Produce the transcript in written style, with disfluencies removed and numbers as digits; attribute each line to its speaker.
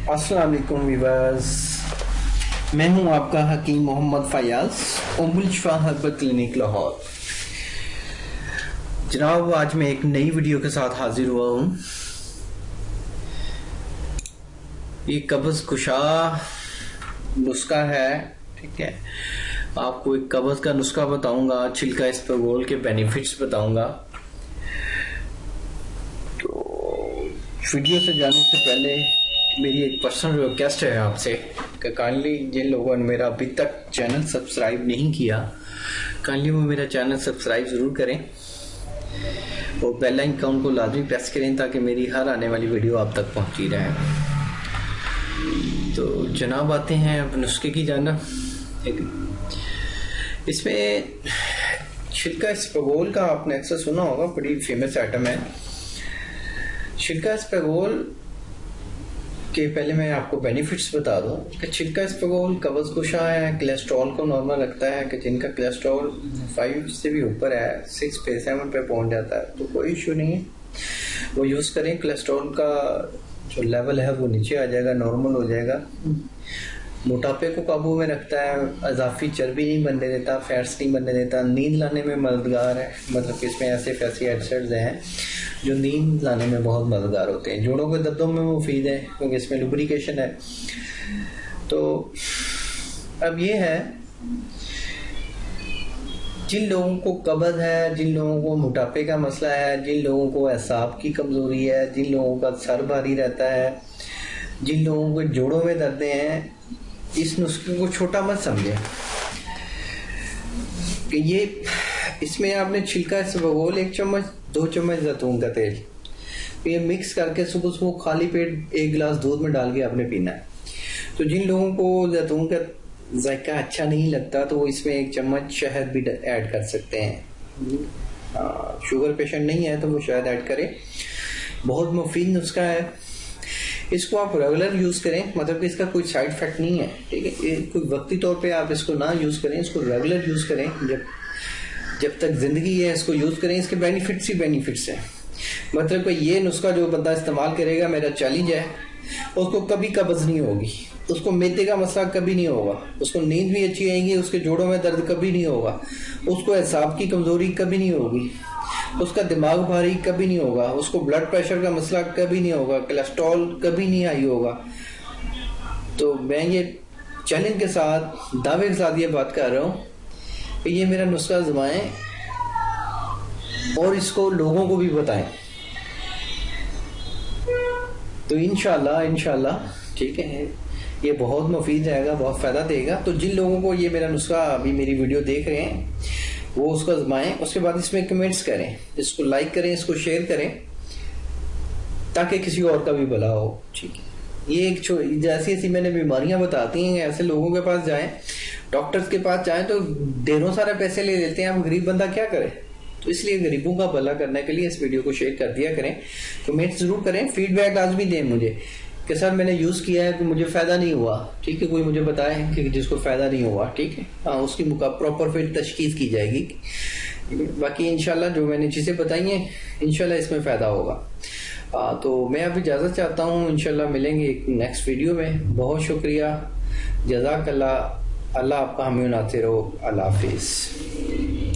Speaker 1: अस्सलाम वालेकुम व्यूअर्स, मैं हूं आपका हकीम मोहम्मद फयाज उम्मुल शिफा हर्बल क्लिनिक लाहौर। जनाब, आज मैं एक नई वीडियो के साथ हाजिर हुआ हूं। ये कब्ज कुशा नुस्खा है, ठीक है। आपको एक कब्ज का नुस्खा बताऊंगा, छिलका इसबगोल के बेनिफिट्स बताऊंगा। तो वीडियो से जाने से पहले मेरी एक पर्सनल रिक्वेस्ट है आपसे कि काइंडली जिन लोगों ने मेरा अभी तक चैनल सब्सक्राइब नहीं किया, काइंडली वो मेरा चैनल सब्सक्राइब ज़रूर करें और बेल आइकन को लाजमी प्रेस करें ताकि मेरी हर आने वाली वीडियो आप तक पहुंची रहे। तो जनाब, आते हैं अब नुस्खे की जाना। इसमें छिलका इसबगोल का आपने अक्सर सुना होगा, बड़ी फेमस आइटम है छिलका इसबगोल के। पहले मैं आपको बेनिफिट्स बता दूं कि छिलका इसबगोल कब्ज कुशा है, कोलेस्ट्रॉल को नॉर्मल रखता है। कि जिनका कोलेस्ट्रॉल 5 से भी ऊपर है, 6 पे 7 पे पहुंच जाता है, तो कोई इशू नहीं है, वो यूज़ करें। कोलेस्ट्रॉल का जो लेवल है वो नीचे आ जाएगा, नॉर्मल हो जाएगा। मोटापे को काबू में रखता है, अजाफी चर्बी नहीं बनने देता, फैट्स नहीं बनने देता, नींद लाने में मददगार है। मतलब कि इसमें ऐसे फैटी एसिड्स हैं जो नींद लाने में बहुत मददगार होते हैं। जोड़ों के दर्दों में मुफीद है क्योंकि इसमें लुब्रिकेशन है। तो अब ये है, जिन लोगों को कब्ज है, जिन लोगों को मोटापे का मसला है, जिन लोगों को एसाब की कमजोरी है, जिन लोगों का सर भारी रहता है, जिन लोगों को जोड़ों में दर्दें हैं, इस नुस्खे को छोटा मत समझें। कि ये इसमें आपने छिलका इसबगोल 1 चम्मच, 2 चम्मच जैतून का तेल, ये मिक्स करके सुबह सुबह खाली पेट 1 गिलास दूध में डाल के आपने पीना है। तो जिन लोगों को जैतून का जायका अच्छा नहीं लगता तो वो इसमें 1 चम्मच शहद भी ऐड कर सकते हैं। शुगर पेशेंट नहीं है तो वो शहद ऐड करें। बहुत मुफीद नुस्खा है, इसको आप रेगुलर यूज करें। मतलब कि इसका कोई साइड इफेक्ट नहीं है, ठीक है। कोई वक्ती तौर पे आप इसको ना यूज करें, इसको रेगुलर यूज करें। जब तक जिंदगी है इसको यूज करें। इसके बेनिफिट्स ही बेनिफिट्स हैं। मतलब कि ये नुस्खा जो बंदा इस्तेमाल करेगा, मेरा चैलेंज है, उसको कभी कब्ज नहीं होगी, उसको मैदे का मसला कभी नहीं होगा, उसको नींद भी अच्छी आएगी, उसके जोड़ों में दर्द कभी नहीं होगा, उसको एसाब की कमजोरी कभी नहीं होगी, उसका दिमाग भारी कभी नहीं होगा, उसको ब्लड प्रेशर का मसला कभी नहीं होगा, कोलेस्ट्रॉल कभी नहीं हाई होगा। तो मैं ये चैलेंज के साथ, दावे के साथ ये बात कर रहा हूँ कि ये मेरा नुस्खा आजमाएं और इसको लोगों को भी बताएं। तो इंशाल्लाह ठीक है, ये बहुत मुफीद रहेगा, बहुत फायदा देगा। तो जिन लोगों को ये मेरा नुस्खा अभी मेरी वीडियो देख रहे हैं वो उसको आजमाएं, उसके बाद इसमें कमेंट्स करें, इसको लाइक करें, इसको शेयर करें ताकि किसी और का भी भला हो, ठीक है। ये एक जैसी ऐसी मैंने बीमारियां बताती हैं, ऐसे लोगों के पास जाएं, डॉक्टर्स के पास जाएं तो ढेरों सारे पैसे ले लेते हैं। अब गरीब बंदा क्या करे? तो इसलिए गरीबों का भला करने के लिए इस वीडियो को शेयर कर दिया करें, कमेंट जरूर करें, फीडबैक लाजमी दें मुझे कि सर मैंने यूज किया है तो मुझे फायदा नहीं हुआ, ठीक है। कोई मुझे बताए कि जिसको फायदा नहीं हुआ, ठीक है, हाँ, उसकी प्रॉपर फिर तशखीस की जाएगी। बाकी इंशाल्लाह जो मैंने चीजें बताई हैं, इंशाल्लाह इसमें फायदा होगा। तो मैं अब इजाजत चाहता हूँ, इंशाल्लाह मिलेंगे एक नेक्स्ट वीडियो में। बहुत शुक्रिया, जज़ाकल्लाह, अल्लाह आपका हामी नासिर हो। अल्लाह हाफिज।